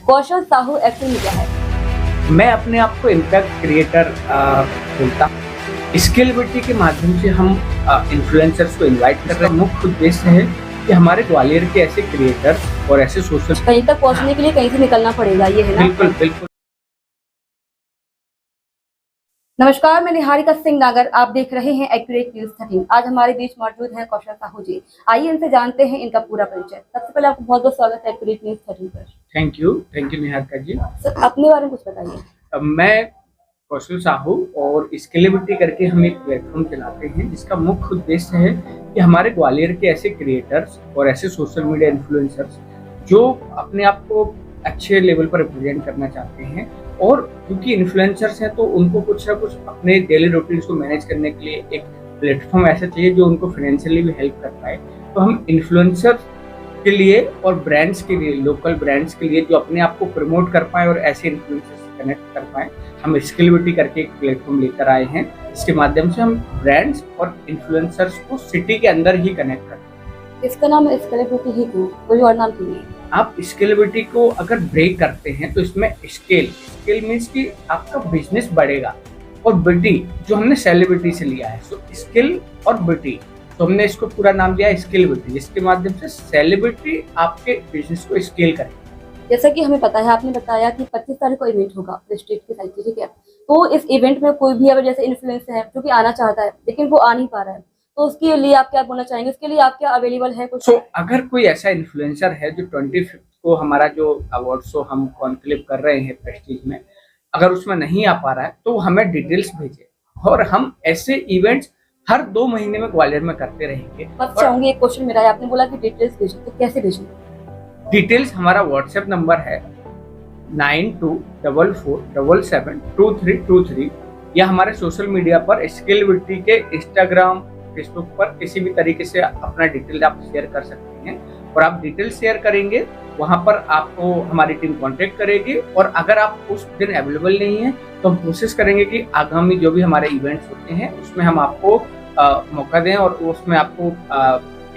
कौशल Sahu actual में क्या है? मैं अपने आप को इम्पैक्ट क्रिएटर बोलता हूँ। स्केलेबिलिटी के माध्यम से हम इन्फ्लुएंसर्स को इनवाइट कर रहे हैं। मुख्य उद्देश्य है कि हमारे ग्वालियर के ऐसे क्रिएटर्स और ऐसे सोशल कहीं तक पहुंचने के लिए कहीं से निकलना पड़ेगा, ये है ना? बिल्कुल बिल्कुल। नमस्कार, मैं निहारिका सिंह नागर, आप देख रहे हैं एक्यूरेट न्यूज 13। आज हमारे बीच मौजूद हैं कौशल साहू जी। आइए इनसे जानते हैं इनका पूरा परिचय। सबसे पहले आपको बहुत बहुत स्वागत है एक्यूरेट न्यूज 13 पर। Thank you Niharika ji. Sir, अपने बारे में कुछ बताइए। मैं कौशल साहू और स्केलेबिलिटी करके हम एक प्लेटफॉर्म चलाते हैं जिसका मुख्य उद्देश्य है कि हमारे ग्वालियर के ऐसे क्रिएटर्स और ऐसे सोशल मीडिया इन्फ्लुएंसर्स जो अपने आप को अच्छे लेवल पर रिप्रेजेंट करना चाहते हैं, और क्योंकि इन्फ्लुएंसर्स हैं तो उनको कुछ ना कुछ अपने डेली रूटीन्स को मैनेज करने के लिए एक प्लेटफॉर्म ऐसा चाहिए जो उनको फाइनेंशियली भी हेल्प कर पाए। तो हम इन्फ्लुएंसर्स के लिए और ब्रांड्स के लिए, लोकल ब्रांड्स के लिए जो अपने आप को प्रमोट कर पाए और ऐसे इन्फ्लुएंसर्स से कनेक्ट कर पाए, हम स्केलेबिलिटी करके एक प्लेटफॉर्म लेकर आए हैं। इसके माध्यम से हम ब्रांड्स और इन्फ्लुएंसर्स को सिटी के अंदर ही कनेक्ट करते हैं। इसका नाम स्केलेबिलिटी ही क्यों, कोई और नाम क्यों नहीं? आप स्केलेबिलिटी को अगर ब्रेक करते हैं तो इसमें स्केल मीन्स कि आपका बिजनेस बढ़ेगा, और बिटी जो हमने सेलिब्रिटी से लिया है, सो स्किल और बिटी, तो हमने इसको पूरा नाम दिया है स्केलेबिलिटी, जिसके माध्यम से सेलिब्रिटी आपके बिजनेस को स्केल करेगी। जैसा कि हमें पता है, आपने बताया कि 25 तारीख को इवेंट होगा डिस्ट्रिक्ट की साइड से, ठीक है? तो इस इवेंट में कोई भी अगर जैसे इन्फ्लुएंसर है जो कि आना चाहता है लेकिन वो आ नहीं पा रहा है, तो उसके लिए आप क्या बोलना चाहेंगे? उसके लिए आप क्या अवेलेबल है कुछ? अगर कोई ऐसा इन्फ्लुएंसर है जो 25 को हमारा जो अवार्ड शो हम कॉन्क्लेव कर रहे हैं प्रेस्टीज में, अगर उसमें नहीं आ पा रहा है तो हमें डिटेल्स भेजे, और हम ऐसे इवेंट्स हर 2 महीने में ग्वालियर में करते रहेंगे। बस चाहूंगी, एक क्वेश्चन मेरा है, आपने बोला कि डिटेल्स भेजो, तो कैसे भेजें? डिटेल्स हमारा व्हाट्सएप नंबर है 9244772323, या हमारे सोशल मीडिया पर स्केलेबिलिटी के इंस्टाग्राम, फेसबुक पर किसी भी तरीके से अपना डिटेल आप शेयर कर सकते हैं। और आप डिटेल शेयर करेंगे, वहां पर आपको हमारी टीम कांटेक्ट करेगी, और अगर आप उस दिन अवेलेबल नहीं है तो हम कोशिश करेंगे कि आगामी जो भी हमारे इवेंट्स होते हैं उसमें हम आपको मौका दें और उसमें आपको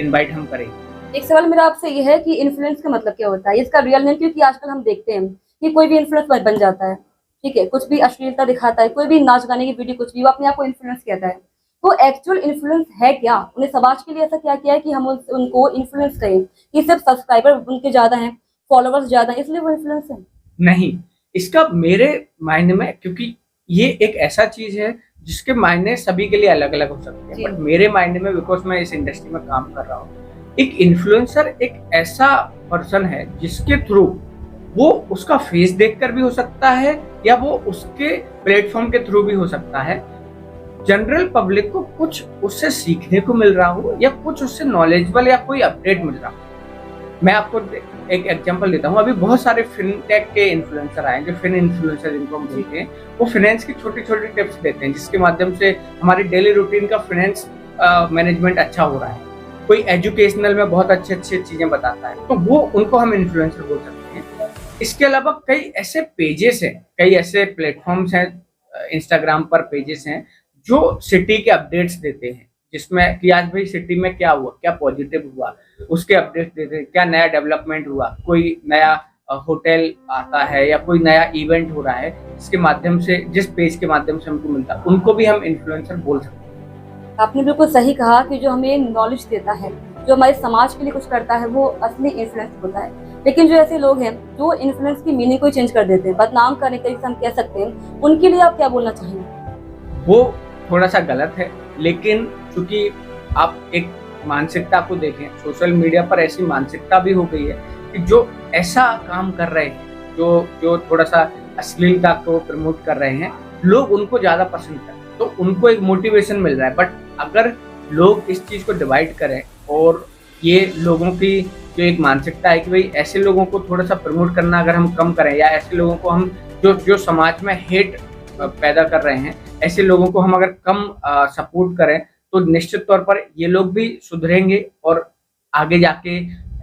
इनवाइट हम करेंगे। एक सवाल मेरा आपसे ये है कि इन्फ्लुएंस का मतलब क्या होता है, इसका रियल नेम? क्योंकि आजकल हम देखते हैं कि कोई भी इन्फ्लुएंस बन जाता है, ठीक है, कुछ भी अश्लीलता दिखाता है, कोई भी नाच गाने की वीडियो, कुछ भी, वो अपने आप को इन्फ्लुएंस कहता है। तो एक्चुअल इन्फ्लुएंस है क्या? उन्हें समाज के लिए ऐसा क्या किया है कि हम उनको इन्फ्लुएंस करें कि सिर्फ सब्सक्राइबर उनके ज्यादा हैं, फॉलोवर्स ज्यादा हैं, इसलिए वो इन्फ्लुएंस है? नहीं, इसका मेरे मायने में, क्योंकि ये एक ऐसा चीज है जिसके मायने सभी के लिए अलग अलग हो सकते हैं, बट मेरे मायने में, बिकॉज मैं इस इंडस्ट्री में काम कर रहा हूँ, एक इन्फ्लुएंसर एक ऐसा पर्सन है जिसके थ्रू वो उसका फेस देखकर भी हो सकता है, या वो उसके प्लेटफॉर्म के थ्रू भी हो सकता है, जनरल पब्लिक को कुछ उससे सीखने को मिल रहा हो, या कुछ उससे नॉलेजेबल या कोई अपडेट मिल रहा हो। मैं आपको एक एग्जांपल देता हूँ। अभी बहुत सारे फिनटेक के इन्फ्लुएंसर आए, जो फिन इन्फ्लुएंसर जिनको हम बोलते हैं, वो फाइनेंस की छोटी छोटी टिप्स देते हैं जिसके माध्यम से हमारी डेली रूटीन का फाइनेंस मैनेजमेंट अच्छा हो रहा है। कोई एजुकेशनल में बहुत अच्छी अच्छी चीजें बताता है, तो वो उनको हम इन्फ्लुएंसर बोल सकते हैं। इसके अलावा कई ऐसे पेजेस हैं, कई ऐसे प्लेटफॉर्म्स हैं, इंस्टाग्राम पर पेजेस हैं जो सिटी के अपडेट्स देते हैं, जिसमें कि आज भाई सिटी में क्या हुआ, क्या पॉजिटिव हुआ, उसके अपडेट्स देते हैं, क्या नया डेवलपमेंट हुआ, कोई नया होटल आता है या कोई नया इवेंट हो रहा है, इसके माध्यम से, जिस पेज के माध्यम से हमको मिलता है, उनको भी हम इन्फ्लुएंसर बोल सकते हैं। आपने बिल्कुल सही कहा कि जो हमें नॉलेज देता है, जो हमारे समाज के लिए कुछ करता है, वो असली इन्फ्लुएंस होता है। लेकिन जो ऐसे लोग हैं जो इन्फ्लुएंस की मीनिंग को चेंज कर देते हैं, बदनाम करने के लिए हम कह सकते हैं, उनके लिए आप क्या बोलना चाहेंगे? वो थोड़ा सा गलत है, लेकिन चूंकि आप एक मानसिकता को देखें, सोशल मीडिया पर ऐसी मानसिकता भी हो गई है कि जो ऐसा काम कर रहे हैं, जो थोड़ा सा अश्लीलता को प्रमोट कर रहे हैं, लोग उनको ज्यादा पसंद करते हैं, तो उनको एक मोटिवेशन मिल रहा है। बट अगर लोग इस चीज को डिवाइड करें, और ये लोगों की जो एक मानसिकता है कि भाई ऐसे लोगों को थोड़ा सा प्रमोट करना अगर हम कम करें, या ऐसे लोगों को हम जो समाज में हेट पैदा कर रहे हैं, ऐसे लोगों को हम अगर कम सपोर्ट करें, तो निश्चित तौर पर ये लोग भी सुधरेंगे, और आगे जाके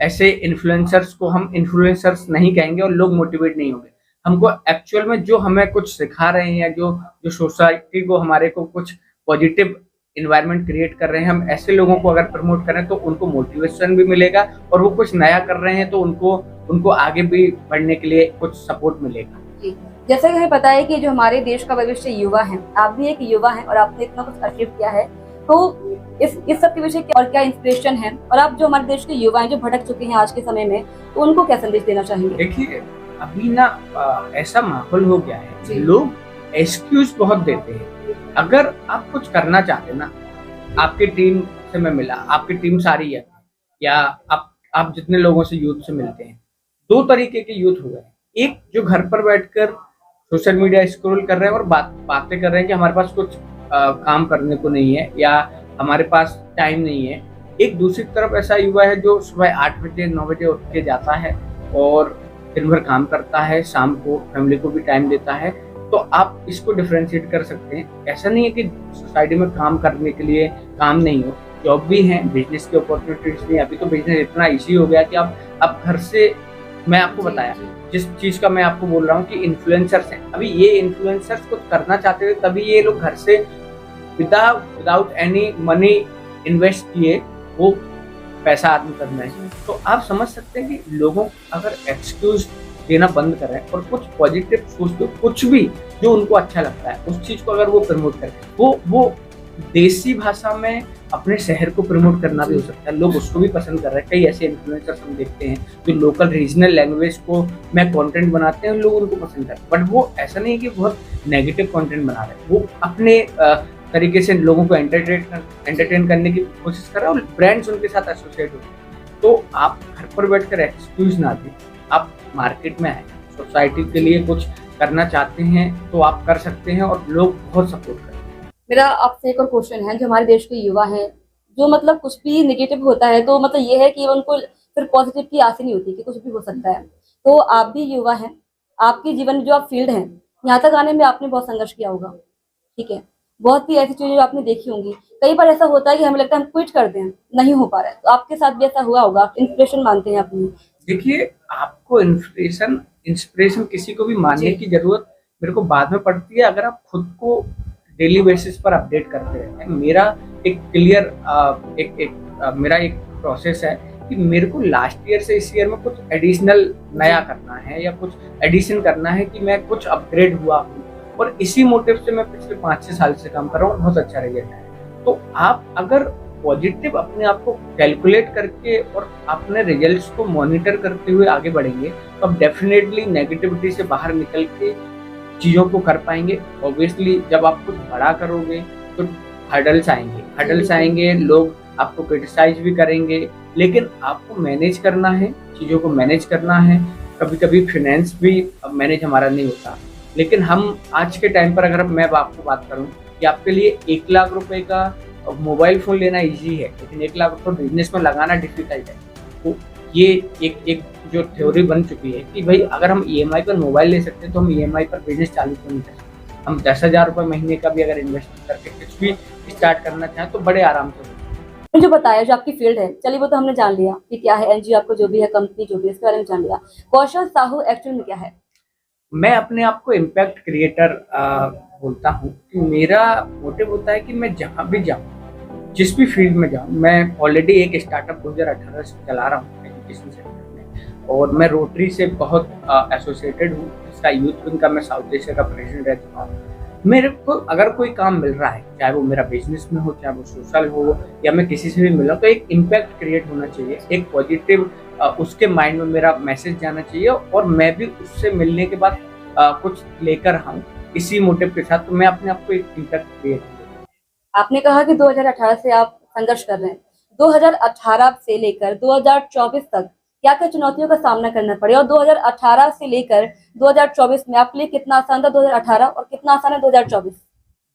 ऐसे इन्फ्लुएंसर्स को हम इन्फ्लुएंसर्स नहीं कहेंगे, और लोग मोटिवेट नहीं होंगे। हमको एक्चुअल में जो हमें कुछ सिखा रहे हैं, या जो सोसाइटी को, हमारे को कुछ पॉजिटिव इन्वायरमेंट क्रिएट कर रहे हैं, हम ऐसे लोगों को अगर प्रमोट करें तो उनको मोटिवेशन भी मिलेगा, और वो कुछ नया कर रहे हैं तो उनको उनको आगे भी बढ़ने के लिए कुछ सपोर्ट मिलेगा। जी। जैसा कि हमें पता है कि जो हमारे देश का भविष्य युवा है, आप भी एक युवा हैं और आपने इतना कुछ अचीव किया है, तो इस सब के विषय और क्या इंस्पिरेशन है, और आप जो हमारे देश के युवा हैं जो भटक चुके हैं आज के समय में, तो उनको क्या संदेश देना चाहेंगे? देखिए, अभी ना ऐसा माहौल हो गया है, जी। लोग एक्सक्यूज बहुत देते हैं। अगर आप कुछ करना चाहते हैं ना, आपकी टीम से मैं मिला, आपकी टीम सारी है, या आप जितने लोगों से यूथ से मिलते हैं, दो तरीके के यूथ हुए हैं। एक जो घर पर बैठकर सोशल मीडिया स्क्रॉल कर रहे हैं और बातें कर रहे हैं कि हमारे पास कुछ काम करने को नहीं है या हमारे पास टाइम नहीं है। एक दूसरी तरफ ऐसा युवा है जो सुबह 8 बजे 9 बजे उठ के जाता है और दिन भर काम करता है, शाम को फैमिली को भी टाइम देता है। तो आप इसको डिफरेंशिएट कर सकते हैं। ऐसा नहीं है कि सोसाइटी में काम करने के लिए काम नहीं हो, जॉब भी है, बिजनेस की अपॉर्चुनिटीज भी। अभी तो बिजनेस इतना इजी हो गया कि आप घर से, मैं आपको बताया जिस चीज का मैं आपको बोल रहा हूँ कि इन्फ्लुएंसर्स हैं, अभी ये इन्फ्लुएंसर्स कुछ करना चाहते थे तभी ये लोग घर से विदाउट एनी मनी इन्वेस्ट किए वो पैसा अर्न करना है। तो आप समझ सकते हैं कि लोगों अगर एक्सक्यूज देना बंद करें और कुछ पॉजिटिव सोच दो, कुछ भी जो उनको अच्छा लगता है उस चीज को अगर वो प्रमोट करें, वो देसी भाषा में अपने शहर को प्रमोट करना भी हो सकता है। लोग उसको भी पसंद कर रहे हैं। कई ऐसे इन्फ्लुएंसर्स हम देखते हैं जो लोकल रीजनल लैंग्वेज को में कंटेंट बनाते हैं, लोग उनको पसंद करते हैं। बट वो ऐसा नहीं है कि बहुत नेगेटिव कंटेंट बना रहे हैं, वो अपने तरीके से लोगों को एंटरटेन करने की कोशिश कर रहे हैं और ब्रांड्स उनके साथ एसोसिएट होते हैं। तो आप घर पर बैठकर एक्सक्यूज ना दें, आप मार्केट में आए, सोसाइटी के लिए कुछ करना चाहते हैं तो आप कर सकते हैं और लोग बहुत सपोर्ट करते हैं। मेरा आपसे एक और क्वेश्चन है, जो हमारे देश के युवा हैं, जो मतलब कुछ भी नेगेटिव होता है तो मतलब ये है कि उनको फिर पॉजिटिव की आस ही नहीं होती कि कुछ भी हो सकता है। तो आप भी युवा हैं, आपके जीवन में जो आप फील्ड हैं, यहाँ तक आने में आपने बहुत संघर्ष किया होगा, ठीक है, बहुत ही ऐसी चीजें जो आपने देखी होंगी। कई बार ऐसा होता है कि हमें लगता है हम क्विट कर दें, नहीं हो पा रहा है, तो आपके साथ भी ऐसा हुआ होगा, इंस्पिरेशन मानते हैं अपनी? देखिए, आपको इंस्पिरेशन किसी को भी मानने की जरूरत मेरे को बाद में पड़ती है अगर आप खुद को डेली बेसिस पर अपडेट करते रहते हैं। मेरा एक क्लियर मेरा एक प्रोसेस है कि मेरे को लास्ट ईयर से इस ईयर में कुछ एडिशनल नया करना है या कुछ एडिशन करना है कि मैं कुछ अपग्रेड हुआ हूँ, और इसी मोटिव से मैं पिछले 5-6 साल से काम कर रहा हूँ। बहुत अच्छा रिजल्ट है। तो आप अगर पॉजिटिव अपने आप को कैलकुलेट करके और अपने रिजल्ट्स को मॉनिटर करते हुए आगे बढ़ेंगे तो आप डेफिनेटली नेगेटिविटी से बाहर निकल के चीज़ों को कर पाएंगे। ऑब्वियसली जब आप कुछ बड़ा करोगे तो हर्डल्स आएंगे, लोग आपको क्रिटिसाइज भी करेंगे, लेकिन आपको मैनेज करना है, चीज़ों को मैनेज करना है। कभी कभी फाइनेंस भी मैनेज हमारा नहीं होता, लेकिन हम आज के टाइम पर अगर मैं आपको बात करूं कि आपके लिए 1 लाख रुपए का मोबाइल फ़ोन लेना इजी है, लेकिन 1 लाख रुपए बिजनेस में लगाना डिफिकल्ट है। तो ये एक जो थ्योरी बन चुकी है कि भाई अगर हम EMI पर मोबाइल ले सकते हैं तो हम EMI पर बिजनेस चालू क्यों नहीं कर सकते। हम 10,000 रुपये महीने का भी अगर इन्वेस्ट करके कुछ भी स्टार्ट करना चाहें तो बड़े आराम से हो। जो बताया, जो आपकी फील्ड है, चलिए वो तो हमने जान लिया कि क्या है, NGO आपको जो भी है, कंपनी जो भी है, इसके बारे में जान लिया। कौशल साहू एक्चुअल में क्या है? मैं अपने आप को इम्पैक्ट क्रिएटर बोलता हूँ कि मेरा मोटिव होता है कि मैं जहाँ भी जाऊँ, जिस भी फील्ड में जाऊँ, मैं ऑलरेडी एक स्टार्टअप 2018 से चला रहा हूँ एजुकेशन सेक्टर में, और मैं रोटरी से बहुत एसोसिएटेड हूँ। इसका यूथ विंग का मैं साउथ एशिया का प्रेसिडेंट रह चुका हूँ। मेरे को अगर कोई काम मिल रहा है, चाहे वो मेरा बिजनेस में हो, चाहे वो सोशल हो, या मैं किसी से भी मिल रहा हूँ, तो एक इम्पैक्ट क्रिएट होना चाहिए, एक पॉजिटिव उसके माइंड में मेरा मैसेज जाना चाहिए, और मैं भी उससे मिलने के बाद कुछ लेकर आऊँ इसी मोटिव के साथ। तो मैं अपने आप को एक इम्पैक्ट क्रिएट करूँ। आपने कहा कि 2018 से आप संघर्ष कर रहे हैं। 2018 से लेकर 2024 तक क्या क्या चुनौतियों का सामना करना पड़े, और 2018 से लेकर 2024 में आपके लिए कितना आसान था 2018 और कितना आसान है 2024?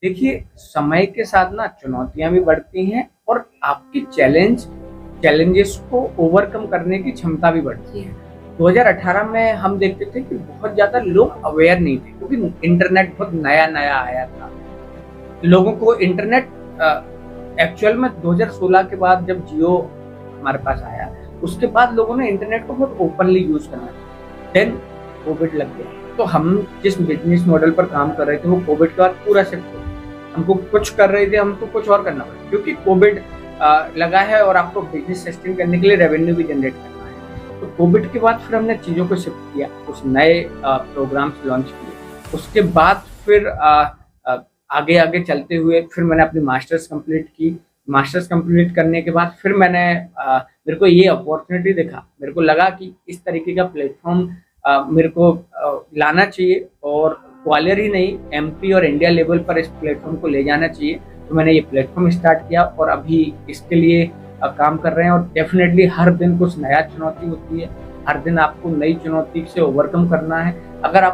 देखिए, समय के साथ ना चुनौतियां भी बढ़ती हैं और आपकी चैलेंजेस को ओवरकम करने की क्षमता भी बढ़ती है। 2018 में हम देखते थे कि बहुत ज्यादा लोग अवेयर नहीं थे, क्योंकि इंटरनेट बहुत नया आया था। लोगों को इंटरनेट एक्चुअल में 2016 के बाद जब जियो हमारे पास आया, उसके बाद लोगों ने इंटरनेट को बहुत ओपनली यूज करना, देन कोविड लग गया। तो हम जिस बिजनेस मॉडल पर काम कर रहे थे वो कोविड के बाद पूरा शिफ्ट हो गया। हमको कुछ कर रहे थे, हमको कुछ और करना पड़ा, क्योंकि कोविड लगा है और आपको बिजनेस सस्टेन करने के लिए रेवेन्यू भी जनरेट करना है। तो कोविड के बाद फिर हमने चीज़ों को शिफ्ट किया, कुछ नए प्रोग्राम्स लॉन्च किए। उसके बाद फिर आगे आगे चलते हुए फिर मैंने अपनी मास्टर्स कंप्लीट की। मास्टर्स कंप्लीट करने के बाद फिर मेरे को ये अपॉर्चुनिटी दिखा, मेरे को लगा कि इस तरीके का प्लेटफॉर्म मेरे को लाना चाहिए और ग्वालियर ही नहीं, एमपी और इंडिया लेवल पर इस प्लेटफॉर्म को ले जाना चाहिए। तो मैंने ये प्लेटफॉर्म स्टार्ट किया और अभी इसके लिए काम कर रहे हैं। और डेफिनेटली हर दिन कुछ नया चुनौती होती है, हर दिन आपको नई चुनौती से ओवरकम करना है। अगर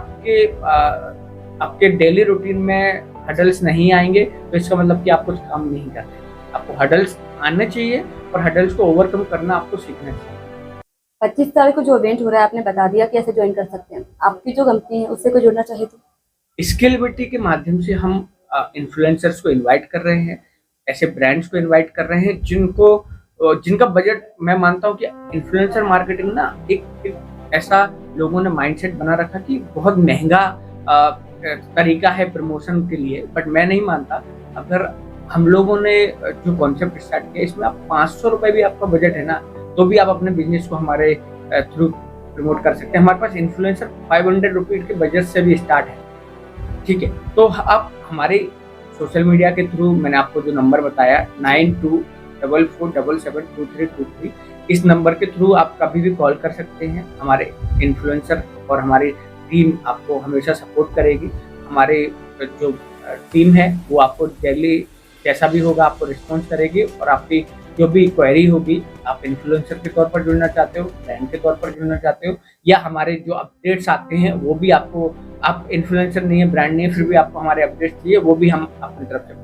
आपके डेली रूटीन में हडल्स नहीं आएंगे तो इसका मतलब कि आप कुछ काम नहीं कर रहे। आपको हडल्स आने चाहिए और हडल्स को ओवरकम करना आपको सीखना चाहिए। 25 तारीख को जो इवेंट हो रहा है आपने बता दिया कैसे ज्वाइन कर सकते हैं। आपकी जो कंपनी है उससे कोई जुड़ना चाहे तो? स्केलेबिलिटी के माध्यम से हम इन्फ्लुएंसर्स को इनवाइट कर रहे हैं, ऐसे ब्रांड्स को इनवाइट कर रहे हैं जिनका बजट, मैं मानता हूँ कि इन्फ्लुएंसर मार्केटिंग ना एक ऐसा लोगों ने माइंडसेट बना रखा कि बहुत महंगा तरीका है प्रमोशन के लिए, बट मैं नहीं मानता। अगर हम लोगों ने जो कॉन्सेप्ट स्टार्ट किया इसमें आप 500 रुपए भी आपका बजट है ना, तो भी आप अपने बिजनेस को हमारे थ्रू प्रमोट कर सकते हैं। हमारे पास इन्फ्लुएंसर 500 रुपीज के बजट से भी स्टार्ट है, ठीक है। तो आप हमारे सोशल मीडिया के थ्रू, मैंने आपको जो नंबर बताया 9244772323, इस नंबर के थ्रू आप कभी भी कॉल कर सकते हैं। हमारे इन्फ्लुएंसर और हमारी टीम आपको हमेशा सपोर्ट करेगी। हमारे जो टीम है वो आपको डेली जैसा भी होगा आपको रिस्पॉन्स करेगी और आपकी जो भी क्वेरी होगी, आप इन्फ्लुएंसर के तौर पर जुड़ना चाहते हो, ब्रांड के तौर पर जुड़ना चाहते हो, या हमारे जो अपडेट्स आते हैं वो भी आपको, आप इन्फ्लुएंसर नहीं है, ब्रांड नहीं है, फिर भी आपको हमारे अपडेट्स चाहिए, वो भी हम अपनी तरफ से।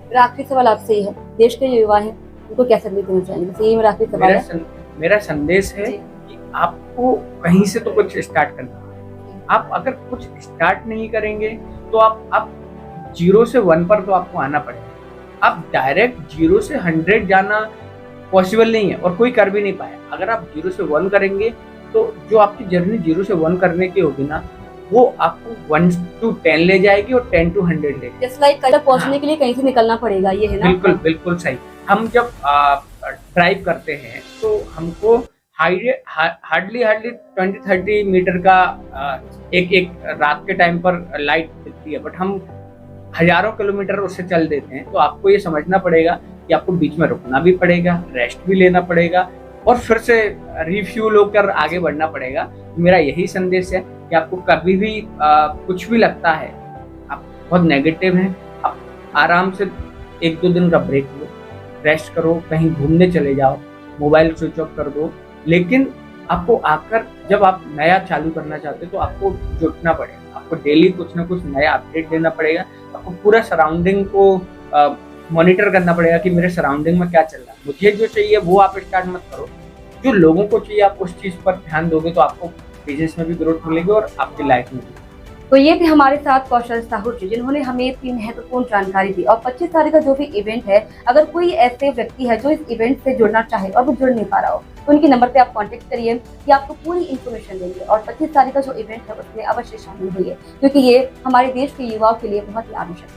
मेरा आखिरी सवाल आपसे ही है, देश के जो युवा हैं उनको क्या संदेश देना चाहेंगे? यही मेरा आखिरी सवाल है। मेरा संदेश है कि आपको कहीं से तो कुछ स्टार्ट करना है। आप अगर कुछ स्टार्ट नहीं करेंगे तो आप 0 से 1 पर तो आपको आना पड़ेगा। आप डायरेक्ट 0 से 100 जाना पॉसिबल नहीं है और कोई कर भी नहीं पाया। अगर आप 0 से 1 करेंगे तो जो आपकी जर्नी 0 से 1 करने की होगी ना, वो आपको 1 to 10 ले जाएगी और 10 to 100 ले जाएगी। जस्ट लाइक कल पहुंचने के लिए कहीं से निकलना पड़ेगा, ये है ना? बिल्कुल बिल्कुल सही। हम जब ड्राइव करते हैं तो हमको हार्डली 20-30 मीटर का एक रात के टाइम पर लाइट दिखती है, बट हम हजारों किलोमीटर उससे चल देते हैं। तो आपको ये समझना पड़ेगा कि आपको बीच में रुकना भी पड़ेगा, रेस्ट भी लेना पड़ेगा और फिर से रिफ्यूल होकर आगे बढ़ना पड़ेगा। मेरा यही संदेश है कि आपको कभी भी कुछ भी लगता है, आप बहुत नेगेटिव हैं, आप आराम से 1-2 दिन का ब्रेक लो, रेस्ट करो, कहीं घूमने चले जाओ, मोबाइल स्विच ऑफ कर दो। लेकिन आपको आकर जब आप नया चालू करना चाहते हो तो आपको जुटना पड़ेगा, आपको डेली कुछ ना कुछ नया अपडेट देना पड़ेगा। आपको पूरा सराउंडिंग को मॉनिटर करना पड़ेगा कि मेरे सराउंडिंग में क्या चल रहा है। मुझे जो चाहिए वो आप स्टार्ट मत करो, जो लोगों को चाहिए आप उस चीज़ पर ध्यान दोगे तो आपको बिजनेस में भी ग्रोथ मिलेगी और आपकी लाइफ में भी। तो ये थे हमारे साथ कौशल साहू जी, जिन्होंने हमें इतनी महत्वपूर्ण जानकारी दी। और 25 तारीख का जो भी इवेंट है, अगर कोई ऐसे व्यक्ति है जो इस इवेंट से जुड़ना चाहे और वो जुड़ नहीं पा रहा हो तो उनके नंबर पे आप कांटेक्ट करिए कि आपको पूरी इन्फॉर्मेशन देंगे। और 25 तारीख का जो इवेंट है उसमें अवश्य शामिल होइए, क्योंकि ये हमारे देश के युवाओं के लिए बहुत ही आवश्यक है।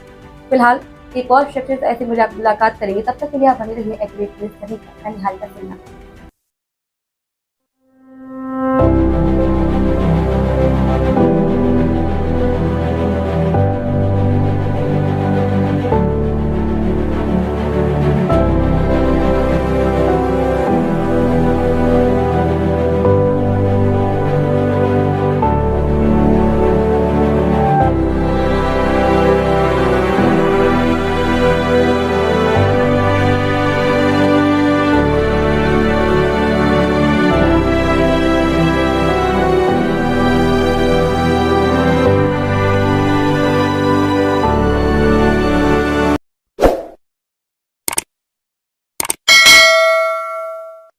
फिलहाल एक और शख्स ऐसे मुलाकात करेंगे, तब तक के लिए आप बने रहिए एक्यूरेट न्यूज़। धन्यवाद।